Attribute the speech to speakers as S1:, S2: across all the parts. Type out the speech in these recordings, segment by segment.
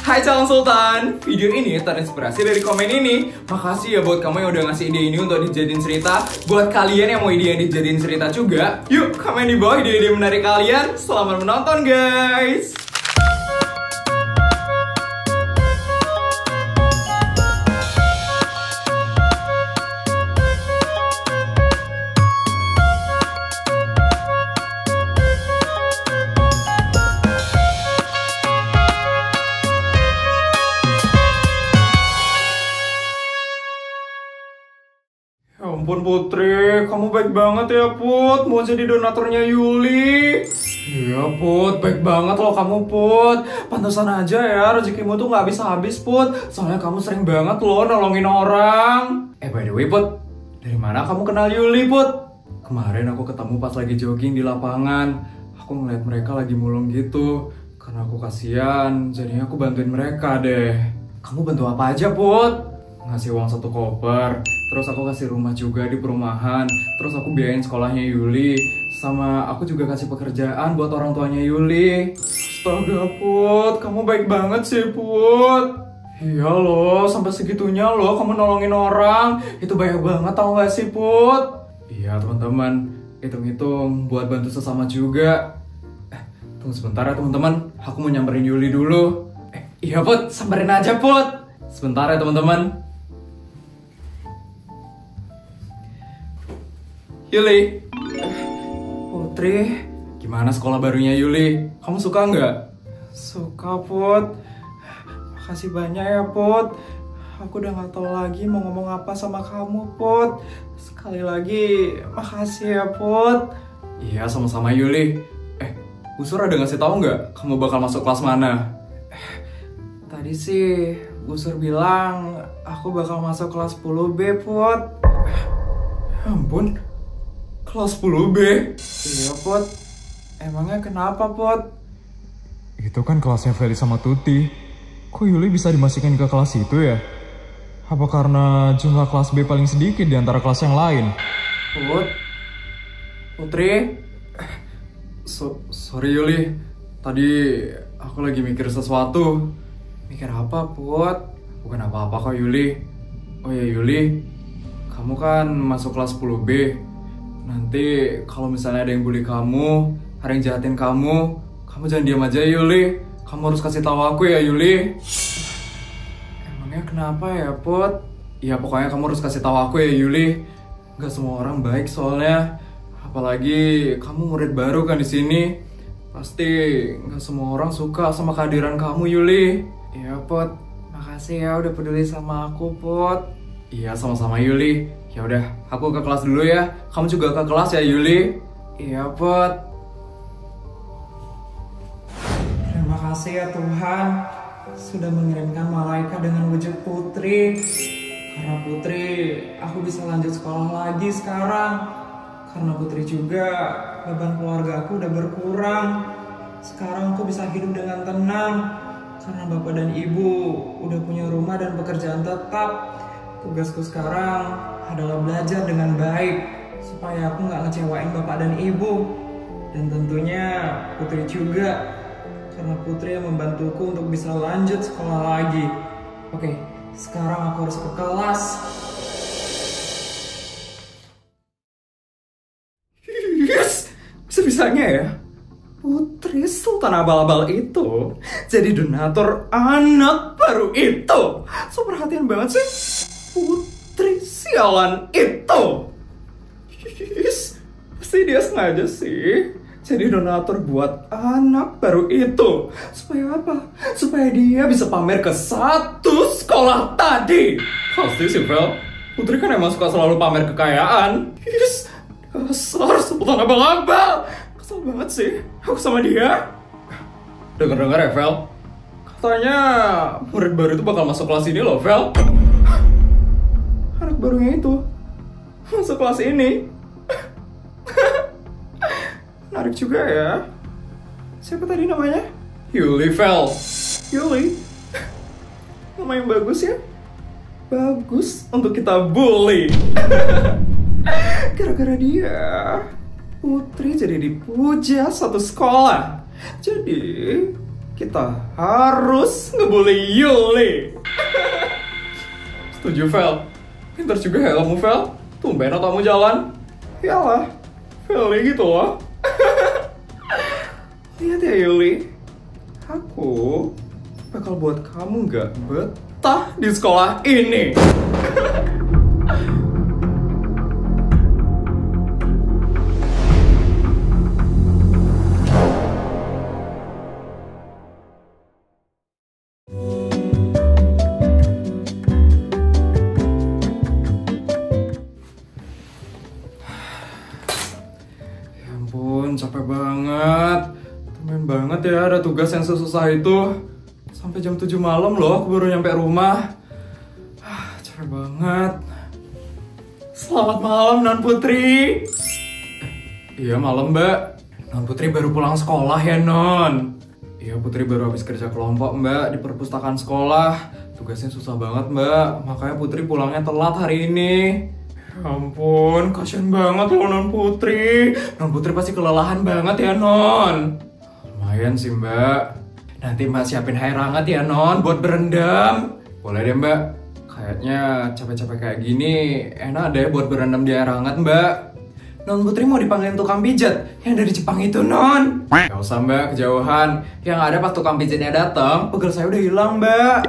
S1: Hai calon sultan, video ini terinspirasi dari komen ini. Makasih ya buat kamu yang udah ngasih ide ini untuk dijadiin cerita. Buat kalian yang mau ide yang dijadiin cerita juga, yuk komen di bawah ide-ide menarik kalian. Selamat menonton guys. Ya ampun Putri, kamu baik banget ya Put, mau jadi donaturnya Yuli. Iya Put, baik banget loh kamu Put. Pantesan aja ya rezekimu tuh gak habis-habis Put. Soalnya kamu sering banget loh nolongin orang. By the way Put, dari mana kamu kenal Yuli Put? Kemarin aku ketemu pas lagi jogging di lapangan. Aku ngeliat mereka lagi mulung gitu. Karena aku kasihan, jadinya aku bantuin mereka deh. Kamu bantu apa aja Put? Ngasih uang 1 koper, terus aku kasih rumah juga di perumahan, terus aku biayain sekolahnya Yuli, sama aku juga kasih pekerjaan buat orang tuanya Yuli. Astaga Put, kamu baik banget sih Put. Iya loh, sampai segitunya loh kamu nolongin orang, itu banyak banget tau gak sih Put? Iya teman-teman, hitung-hitung buat bantu sesama juga. Tunggu sebentar ya teman-teman, aku mau nyamperin Yuli dulu. Iya Put, samperin aja Put. Sebentar ya teman-teman. Yuli, Putri, gimana sekolah barunya Yuli? Kamu suka nggak? Suka Put. Makasih banyak ya Put. Aku udah nggak tahu lagi mau ngomong apa sama kamu Put. Sekali lagi, makasih ya Put. Iya sama-sama Yuli. Busur ada ngasih tahu nggak kamu bakal masuk kelas mana? Tadi sih Busur bilang aku bakal masuk kelas 10B Put. Ampun, kelas 10B? Iya Put. Emangnya kenapa Put?
S2: Itu kan kelasnya Feli sama Tuti. Kok Yuli bisa dimasukin ke kelas itu ya? Apa karena jumlah kelas B paling sedikit di antara kelas yang lain?
S1: Put? Putri? Sorry Yuli. Tadi aku lagi mikir sesuatu. Mikir apa Put? Bukan apa-apa kok Yuli. Oh ya Yuli, kamu kan masuk kelas 10B. Nanti kalau misalnya ada yang bully kamu, ada yang jahatin kamu jangan diam aja Yuli. Kamu harus kasih tahu aku ya Yuli. Emangnya kenapa ya Put? Ya pokoknya kamu harus kasih tahu aku ya Yuli. Gak semua orang baik soalnya. Apalagi kamu murid baru kan di sini. Pasti gak semua orang suka sama kehadiran kamu Yuli. Iya Put, makasih ya udah peduli sama aku Put. Iya sama-sama Yuli. Ya udah, aku ke kelas dulu ya. Kamu juga ke kelas ya Yuli. Iya Put. Terima kasih ya Tuhan sudah mengirimkan malaikat dengan wujud Putri. Karena Putri, aku bisa lanjut sekolah lagi sekarang. Karena Putri juga, beban keluarga aku udah berkurang. Sekarang aku bisa hidup dengan tenang. Karena bapak dan ibu udah punya rumah dan pekerjaan tetap. Tugasku sekarang adalah belajar dengan baik supaya aku nggak ngecewain bapak dan ibu, dan tentunya Putri juga, karena Putri yang membantuku untuk bisa lanjut sekolah lagi. Oke, sekarang aku harus ke kelas. Yes, bisa-bisanya ya Putri Sultan Abal-Abal itu jadi donatur anak baru itu. So perhatian banget sih Putri sialan itu. Yes, pasti dia sengaja sih jadi donatur buat anak baru itu. Supaya apa? Supaya dia bisa pamer ke 1 sekolah tadi. Pasti sih Vel, Putri kan emang suka selalu pamer kekayaan. Yes, dasar Sultan Abal-Abal. Kesel banget sih aku sama dia. Dengar-dengar ya Vel, katanya murid baru itu bakal masuk kelas ini loh Vel. Anak barunya itu masuk kelas ini. Menarik juga ya. Siapa tadi namanya? Yuli Vel. Yuli, nama yang bagus ya. Bagus untuk kita bully. Gara-gara dia Putri jadi dipuja 1 sekolah. Jadi kita harus ngebully Yuli. Setuju, Vel? Pintar juga ya kamu, Vel. Tumben kamu jalan. Iyalah, Veli gitu loh. Lihat ya Yuli, aku bakal buat kamu gak betah di sekolah ini. Capek banget. Temen banget ya ada tugas yang sesusah itu. Sampai jam 7 malam loh aku baru nyampe rumah. Capek banget. Selamat malam Non Putri. Iya malam Mbak. Non Putri baru pulang sekolah ya Non. Iya Putri baru habis kerja kelompok Mbak di perpustakaan sekolah. Tugasnya susah banget Mbak. Makanya Putri pulangnya telat hari ini. Ampun, kasian banget loh Non Putri. Non Putri pasti kelelahan banget ya Non. Lumayan sih Mbak. Nanti Mbak siapin air hangat ya Non buat berendam. Boleh deh Mbak. Kayaknya capek-capek kayak gini enak deh buat berendam di air hangat Mbak. Non Putri mau dipanggilin tukang pijat yang dari Jepang itu Non. Gak usah Mbak, kejauhan. Yang ada pas tukang pijatnya datang, pegel saya udah hilang Mbak.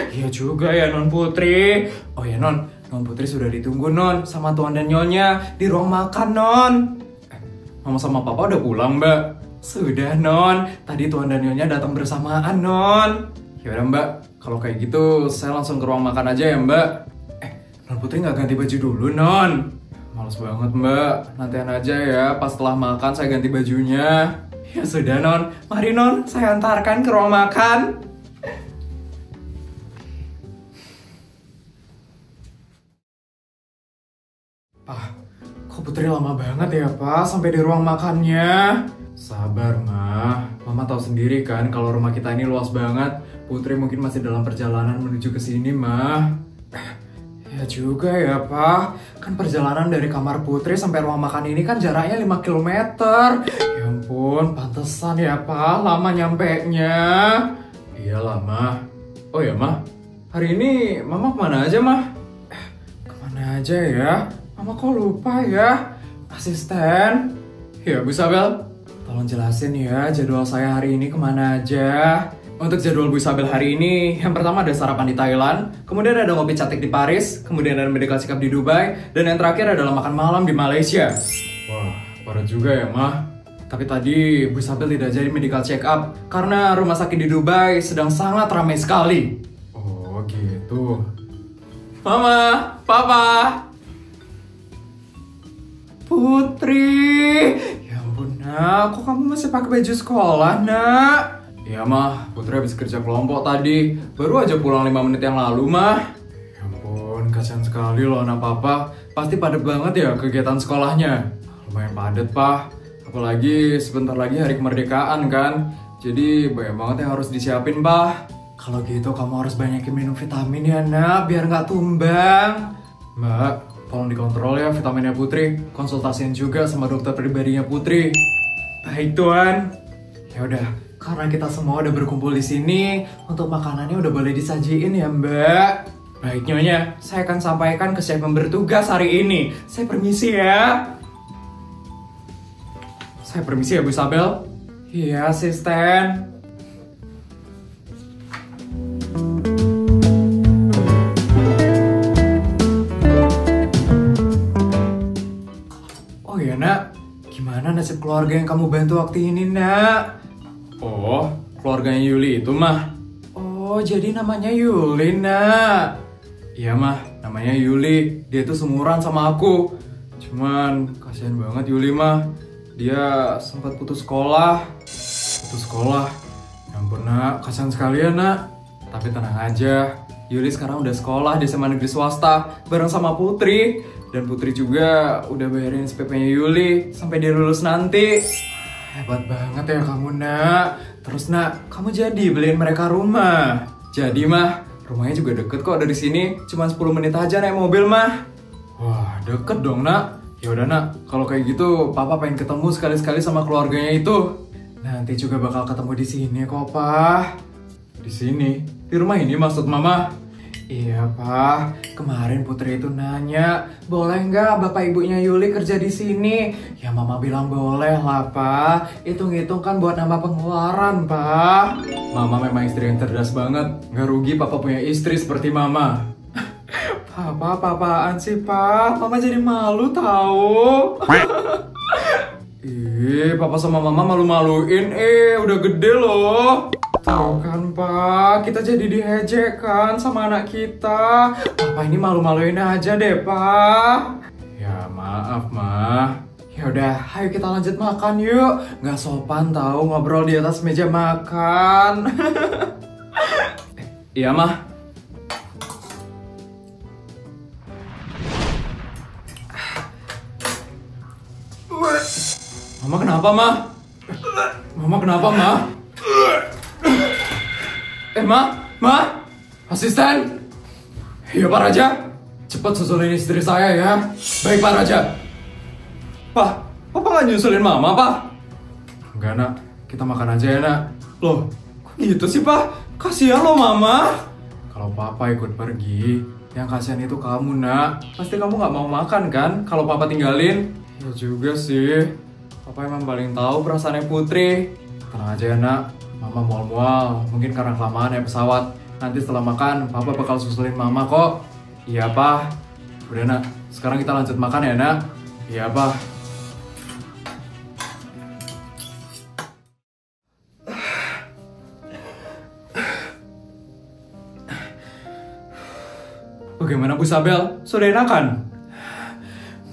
S1: Iya juga ya Non Putri. Oh ya Non Putri sudah ditunggu Non sama Tuan dan Nyonya di ruang makan Non. Mama sama Papa udah pulang Mbak. Sudah Non, tadi Tuan dan Nyonya datang bersamaan Non. Yaudah Mbak, kalau kayak gitu saya langsung ke ruang makan aja ya Mbak. Non Putri nggak ganti baju dulu Non. Males banget Mbak, nantian aja ya pas setelah makan saya ganti bajunya. Ya sudah Non, mari Non saya antarkan ke ruang makan. Kok Putri lama banget ya Pak sampai di ruang makannya? Sabar Mah, Mama tahu sendiri kan kalau rumah kita ini luas banget. Putri mungkin masih dalam perjalanan menuju ke sini Mah. Ya juga ya Pak, kan perjalanan dari kamar Putri sampai ruang makan ini kan jaraknya 5 km. Ya ampun, pantesan ya Pak lama nyampenya. Iya lah Mah. Oh ya Mah, hari ini Mama kemana aja Mah? Kemana aja ya? Mama kok lupa ya? Asisten? Ya Bu Isabel, tolong jelasin ya jadwal saya hari ini kemana aja. Untuk jadwal Bu Isabel hari ini, yang pertama ada sarapan di Thailand, kemudian ada ngopi cantik di Paris, kemudian ada medical check up di Dubai, dan yang terakhir adalah makan malam di Malaysia. Wah, parah juga ya Mah. Tapi tadi Bu Isabel tidak jadi medical check up karena rumah sakit di Dubai sedang sangat ramai sekali. Oh gitu. Mama, Papa, Putri, ya ampun Nak, kok kamu masih pakai baju sekolah Nak? Ya Mah, Putri habis kerja kelompok tadi, baru aja pulang 5 menit yang lalu Mah. Ya ampun, kasihan sekali loh anak Papa, pasti padat banget ya kegiatan sekolahnya. Lumayan padat Pak, apalagi sebentar lagi hari kemerdekaan kan, jadi banyak banget yang harus disiapin Pak. Kalau gitu kamu harus banyakin minum vitamin ya Nak, biar nggak tumbang. Mbak, tolong dikontrol ya vitaminnya Putri. Konsultasiin juga sama dokter pribadinya Putri. Baik Tuan. Ya udah, karena kita semua udah berkumpul di sini, untuk makanannya udah boleh disajiin ya Mbak. Baik Nyonya, saya akan sampaikan ke chef yang bertugas hari ini. Saya permisi ya. Saya permisi ya Bu Isabel. Iya asisten. Oh ya Nak, gimana nasib keluarga yang kamu bantu waktu ini Nak? Oh, keluarganya Yuli itu Mah. Oh, jadi namanya Yuli Nak. Iya Mah, namanya Yuli. Dia tuh seumuran sama aku. Cuman kasihan banget Yuli Mah. Dia sempat putus sekolah. Putus sekolah. Ya ampun Nak, kasihan sekali ya Nak. Tapi tenang aja, Yuli sekarang udah sekolah di SMA negeri swasta bareng sama Putri. Dan Putri juga udah bayarin SPP-nya Yuli sampai dia lulus nanti. Hebat banget ya kamu Nak. Terus Nak, kamu jadi beliin mereka rumah. Jadi Mah, rumahnya juga deket kok dari sini. Cuma 10 menit aja naik mobil Mah. Wah, deket dong Nak. Ya udah Nak, kalau kayak gitu Papa pengen ketemu sekali-sekali sama keluarganya itu. Nanti juga bakal ketemu di sini kok, Pak. Di sini? Di rumah ini maksud Mama? Iya, Pak. Kemarin Putri itu nanya, boleh nggak bapak ibunya Yuli kerja di sini? Ya Mama bilang boleh lah, Pak. Hitung-hitung kan buat nambah pengeluaran, Pak. Mama memang istri yang cerdas banget. Nggak rugi Papa punya istri seperti Mama. Apaan sih, Pak? Mama jadi malu tahu. Ih, Papa sama Mama malu-maluin. Udah gede loh. Tahu kan, Pak, kita jadi diejek kan sama anak kita. Papa ini malu-maluin aja deh, Pak. Ya maaf, Ma. Ya udah, ayo kita lanjut makan yuk. Nggak sopan tahu ngobrol di atas meja makan. Iya, Ma. Mama kenapa, Ma? Mama kenapa, Ma? Ma? Asisten? Iya, Pak Raja. Cepat susulin istri saya ya. Baik, Pak Raja. Pak, Papa nggak nyusulin Mama, Pak? Enggak, Nak. Kita makan aja ya, Nak. Loh, kok gitu sih, Pak? Kasihan loh, Mama. Kalau Papa ikut pergi, yang kasihan itu kamu, Nak. Pasti kamu nggak mau makan, kan? Kalau Papa tinggalin. Ya juga sih. Papa emang paling tahu perasaannya Putri. Tenang aja ya, Nak. Mama mual-mual, mungkin karena kelamaan naik pesawat. Nanti setelah makan, Papa bakal susulin Mama kok. Iya, Pak. Udah, Nak. Sekarang kita lanjut makan ya, Nak. Iya, Pak. Bagaimana, Bu Sabel? Sudah enakan?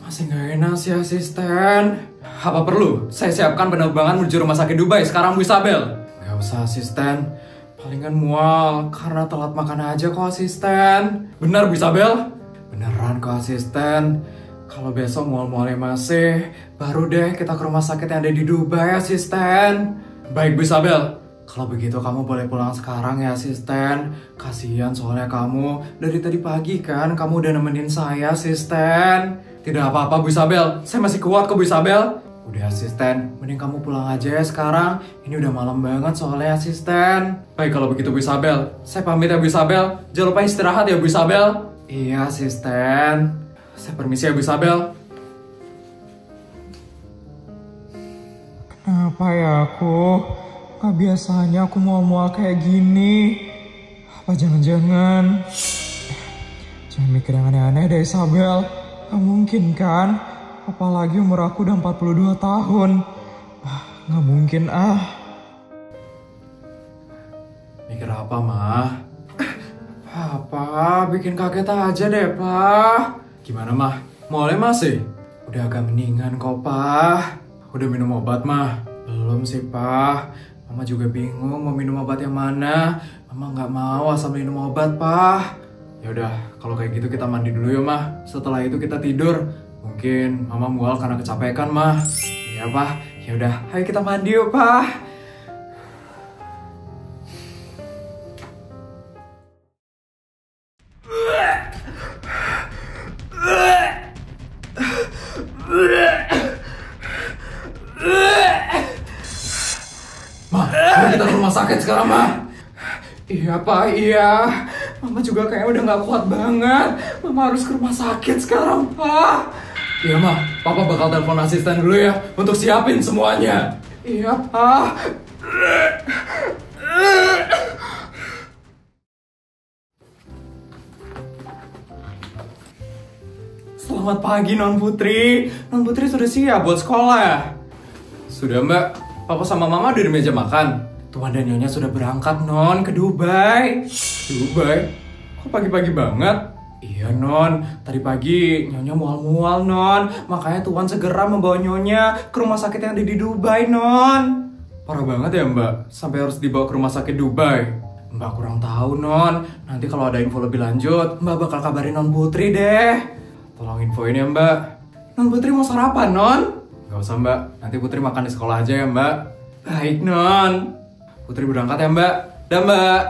S1: Masih nggak enak sih, asisten. Apa perlu saya siapkan penerbangan menuju rumah sakit Dubai sekarang, Bu Sabel? Gak usah, asisten. Palingan mual karena telat makan aja kok, asisten. Benar, Bu Sabel? Beneran kok, asisten. Kalau besok mual-mualnya masih, baru deh kita ke rumah sakit yang ada di Dubai, asisten. Baik, Bu Sabel. Kalau begitu kamu boleh pulang sekarang ya, asisten. Kasihan soalnya kamu dari tadi pagi kan kamu udah nemenin saya, asisten. Tidak apa-apa, Bu Sabel. Saya masih kuat kok, Bu Sabel. Udah, asisten, mending kamu pulang aja ya sekarang. Ini udah malam banget soalnya, asisten. Baik, kalau begitu Bu Sabel. Saya pamit ya, Bu Sabel. Jangan lupa istirahat ya, Bu Sabel. Iya, asisten. Saya permisi ya, Bu Sabel.
S2: Kenapa ya aku? Gak biasanya aku mual-mual kayak gini. Apa jangan-jangan? Jangan mikir yang aneh-aneh deh, Isabel. Gak mungkin kan? Apalagi umur aku udah 42 tahun. Gak mungkin
S1: Mikir apa, Ma? Papa, bikin kaget aja deh, Pa. Gimana, Ma? Mualnya masih? Udah agak mendingan kok, Pa. Udah minum obat, Ma? Belum sih, Pa. Mama juga bingung mau minum obat yang mana. Mama nggak mau asal minum obat, Pa. Ya udah, kalau kayak gitu kita mandi dulu ya, Ma. Setelah itu kita tidur. Mungkin Mama mual karena kecapekan, Ma. Iya, Pa. Ya udah, ayo kita mandi yuk, Pa. Ma, ayo kita ke rumah sakit sekarang, Ma. Iya, Pak, iya. Mama juga kayaknya udah gak kuat banget. Mama harus ke rumah sakit sekarang, Pak. Iya, Ma. Papa bakal telepon asisten dulu ya untuk siapin semuanya. Iya, Pak. Selamat pagi, Non Putri. Non Putri sudah siap buat sekolah ya? Sudah, Mbak. Papa sama Mama udah di meja makan. Tuan dan Nyonya sudah berangkat, Non, ke Dubai. Dubai? Kok pagi-pagi banget? Iya, Non. Tadi pagi Nyonya mual-mual, Non. Makanya Tuan segera membawa Nyonya ke rumah sakit yang ada di Dubai, Non. Parah banget ya, Mbak? Sampai harus dibawa ke rumah sakit Dubai. Mbak kurang tahu, Non. Nanti kalau ada info lebih lanjut, Mbak bakal kabarin Non Putri deh. Tolong infoin ya, Mbak. Non Putri mau sarapan, Non? Gak usah, Mbak. Nanti Putri makan di sekolah aja ya, Mbak. Baik, Non. Putri berangkat ya, Mbak. Dah, Mbak.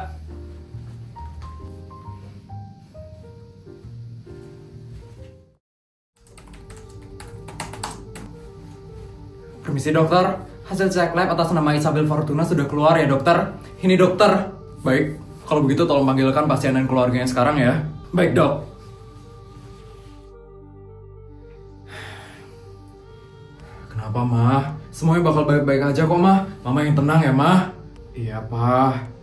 S1: Permisi, dokter. hasil cek lab atas nama Isabel Fortuna sudah keluar ya dokter. Ini dokter. Baik, kalau begitu tolong panggilkan pasien dan keluarganya sekarang ya. Baik dok. Kenapa mah? Semuanya bakal baik-baik aja kok mah. Mama yang tenang ya mah. Iya pak.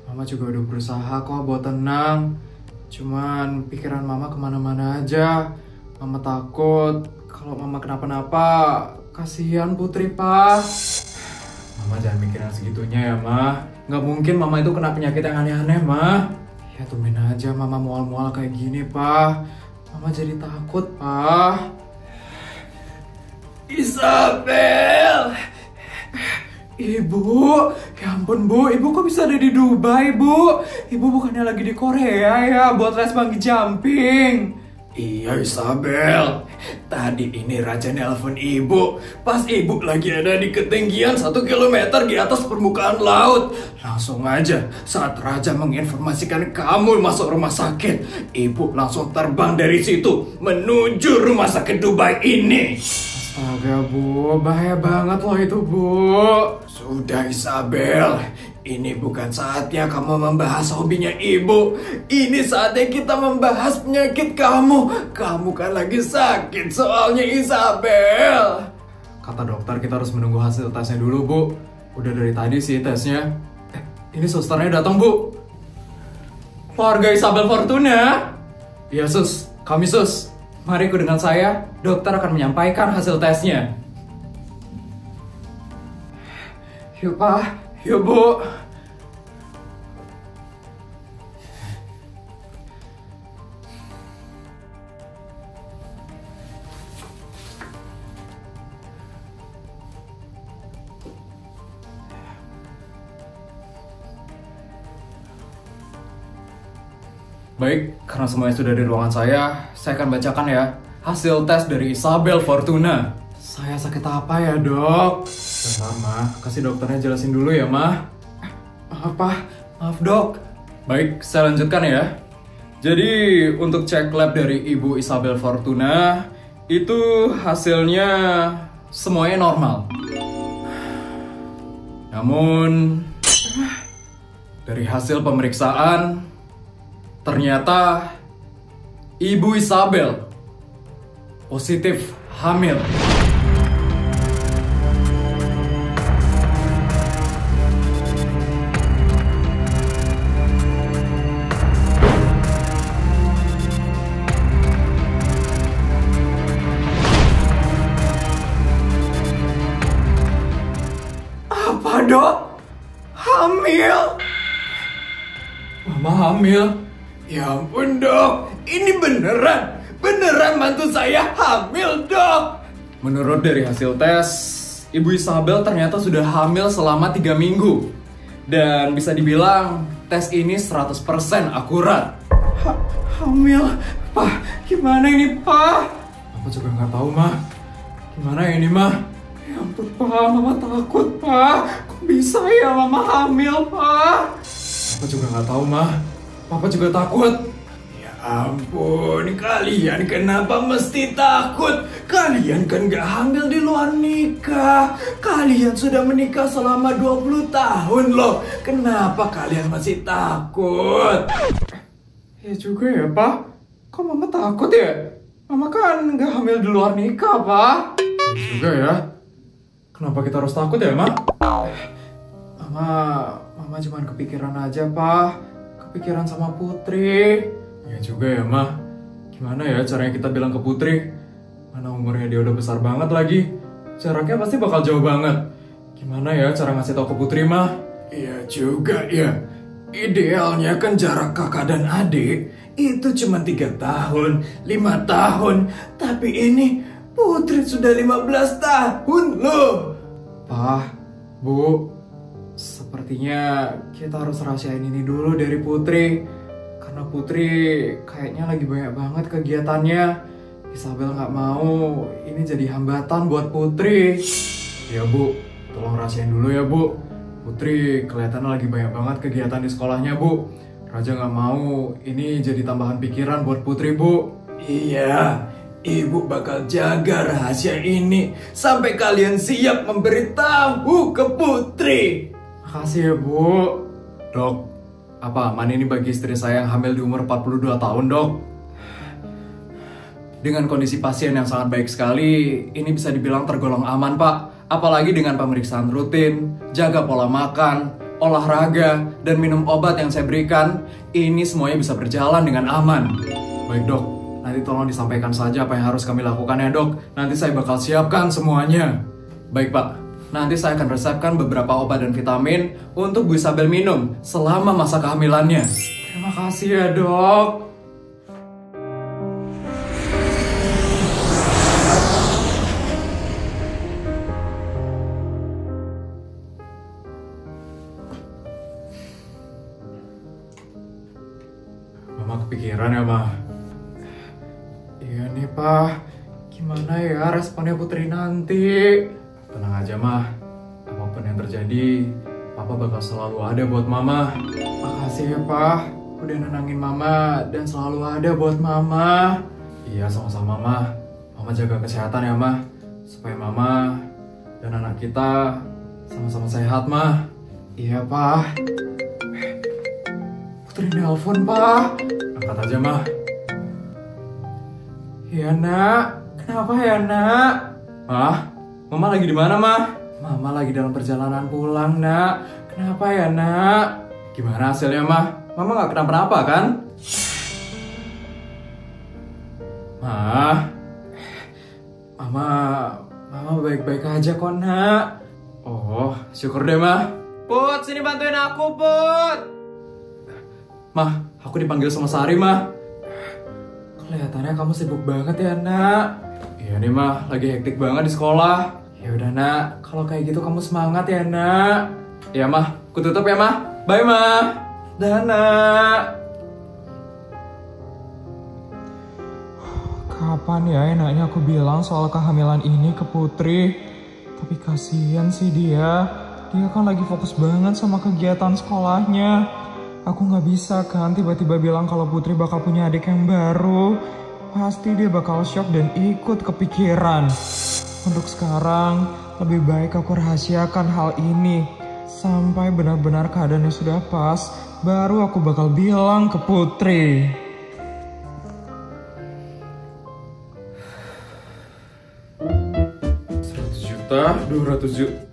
S1: Mama juga udah berusaha kok buat tenang. Cuman pikiran mama kemana-mana aja. Mama takut kalau mama kenapa-napa, kasihan Putri, Pak. Mama jangan mikirin segitunya ya, Ma. Nggak mungkin mama itu kena penyakit yang aneh-aneh, Ma. Ya tumben aja mama mual-mual kayak gini, Pak. Mama jadi takut, Pak. Isabel! Ibu, ya ampun Bu, Ibu kok bisa ada di Dubai, Bu? Ibu bukannya lagi di Korea ya, buat les bungee jumping. Iya Isabel, tadi ini Raja nelpon ibu pas ibu lagi ada di ketinggian 1 kilometer di atas permukaan laut. Langsung aja saat Raja menginformasikan kamu masuk rumah sakit, ibu langsung terbang dari situ menuju rumah sakit Dubai ini. Astaga Bu, bahaya banget loh itu Bu. Sudah Isabel, ini bukan saatnya kamu membahas hobinya ibu. Ini saatnya kita membahas penyakit kamu. Kamu kan lagi sakit soalnya Isabel. Kata dokter kita harus menunggu hasil tesnya dulu Bu. Udah dari tadi sih tesnya. Ini susternya datang Bu. Keluarga Isabel Fortuna. Iya sus, kami sus. Mari ikut dengan saya, dokter akan menyampaikan hasil tesnya. Yuk Pak, yuk Bu. Baik, karena semuanya sudah di ruangan saya akan bacakan ya hasil tes dari Isabel Fortuna. Saya sakit apa ya dok? Bentar mah, kasih dokternya jelasin dulu ya mah. Maaf Pak, maaf dok. Baik, saya lanjutkan ya. Jadi untuk cek lab dari Ibu Isabel Fortuna itu hasilnya semuanya normal. Namun dari hasil pemeriksaan ternyata Ibu Isabel positif hamil. Apa dok? Hamil? Mama hamil? Ya ampun dok, ini beneran mantu saya hamil dok. Menurut dari hasil tes, Ibu Isabel ternyata sudah hamil selama 3 minggu. Dan bisa dibilang tes ini 100% akurat. Hamil? Pak, gimana ini Pak? Aku juga nggak tahu mah. Gimana ini mah? Ya ampun Pak, mama takut Pak. Kok bisa ya mama hamil Pak? Aku juga nggak tahu mah. Papa juga takut. Ya ampun, kalian kenapa mesti takut? Kalian kan gak hamil di luar nikah. Kalian sudah menikah selama 20 tahun loh. Kenapa kalian masih takut? Ya juga ya Pak. Kok mama takut ya? Mama kan gak hamil di luar nikah Pak. Ya juga ya. Kenapa kita harus takut ya Ma? Mama cuma kepikiran aja Pak. Kepikiran sama Putri. Ya juga ya mah. Gimana ya caranya kita bilang ke Putri? Mana umurnya dia udah besar banget lagi. Jaraknya pasti bakal jauh banget. Gimana ya cara ngasih tau ke Putri mah? Iya juga ya. Idealnya kan jarak kakak dan adik itu cuma 3 tahun, 5 tahun. Tapi ini Putri sudah 15 tahun loh. Pak, Bu, sepertinya kita harus rahasiain ini dulu dari Putri. Karena Putri kayaknya lagi banyak banget kegiatannya. Isabel gak mau ini jadi hambatan buat Putri. Ya Bu, tolong rahasiain dulu ya Bu. Putri kelihatannya lagi banyak banget kegiatan di sekolahnya Bu. Raja gak mau ini jadi tambahan pikiran buat Putri Bu. Iya, Ibu bakal jaga rahasia ini sampai kalian siap memberitahu ke Putri. Makasih ya, Bu. Dok, apa aman ini bagi istri saya yang hamil di umur 42 tahun, Dok? Dengan kondisi pasien yang sangat baik sekali, ini bisa dibilang tergolong aman, Pak. Apalagi dengan pemeriksaan rutin, jaga pola makan, olahraga, dan minum obat yang saya berikan, ini semuanya bisa berjalan dengan aman. Baik, Dok. Nanti tolong disampaikan saja apa yang harus kami lakukan ya, Dok. Nanti saya bakal siapkan semuanya. Baik, Pak. Nanti saya akan resepkan beberapa obat dan vitamin untuk Bu Isabel minum selama masa kehamilannya. Terima kasih ya, Dok. Mama kepikiran ya, Ma? Iya nih, Pak. Gimana ya responnya Putri nanti? Tenang aja, Ma. Apapun yang terjadi, Papa bakal selalu ada buat Mama. Makasih ya, Pak. Udah nenangin Mama dan selalu ada buat Mama. Iya, sama-sama, Ma. Mama jaga kesehatan ya, Ma. Supaya Mama dan anak kita sama-sama sehat, Ma. Iya, Pak. Putri nelpon, Pak. Angkat aja, Ma. Ya, Nak. Kenapa ya, Nak? Mama lagi di mana, Ma? Mama lagi dalam perjalanan pulang, Nak. Kenapa ya, Nak? Gimana hasilnya, Ma? Mama nggak kenapa-napa, kan? Mama baik-baik aja kok, Nak. Oh, syukur deh, Ma. Put, sini bantuin aku, Put. Ma, aku dipanggil sama Sari, Ma. Kelihatannya kamu sibuk banget ya, Nak. Iya nih, Ma, lagi hektik banget di sekolah. Ya udah, Nak, kalau kayak gitu kamu semangat ya, Nak. Ya, Ma, aku tutup ya, Ma. Bye, Ma. Dah, Nak.
S2: Kapan ya enaknya aku bilang soal kehamilan ini ke Putri? Tapi kasihan sih dia. Dia kan lagi fokus banget sama kegiatan sekolahnya. Aku nggak bisa kan tiba-tiba bilang kalau Putri bakal punya adik yang baru. Pasti dia bakal shock dan ikut kepikiran. Untuk sekarang, lebih baik aku rahasiakan hal ini. Sampai benar-benar keadaannya sudah pas, baru aku bakal bilang ke Putri. $100.200.000.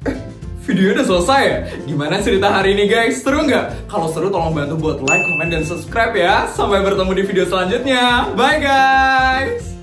S2: Videonya udah selesai ya? Gimana cerita hari ini, guys? Seru nggak? Kalau seru tolong bantu buat like, komen, dan subscribe ya. Sampai bertemu di video selanjutnya. Bye, guys!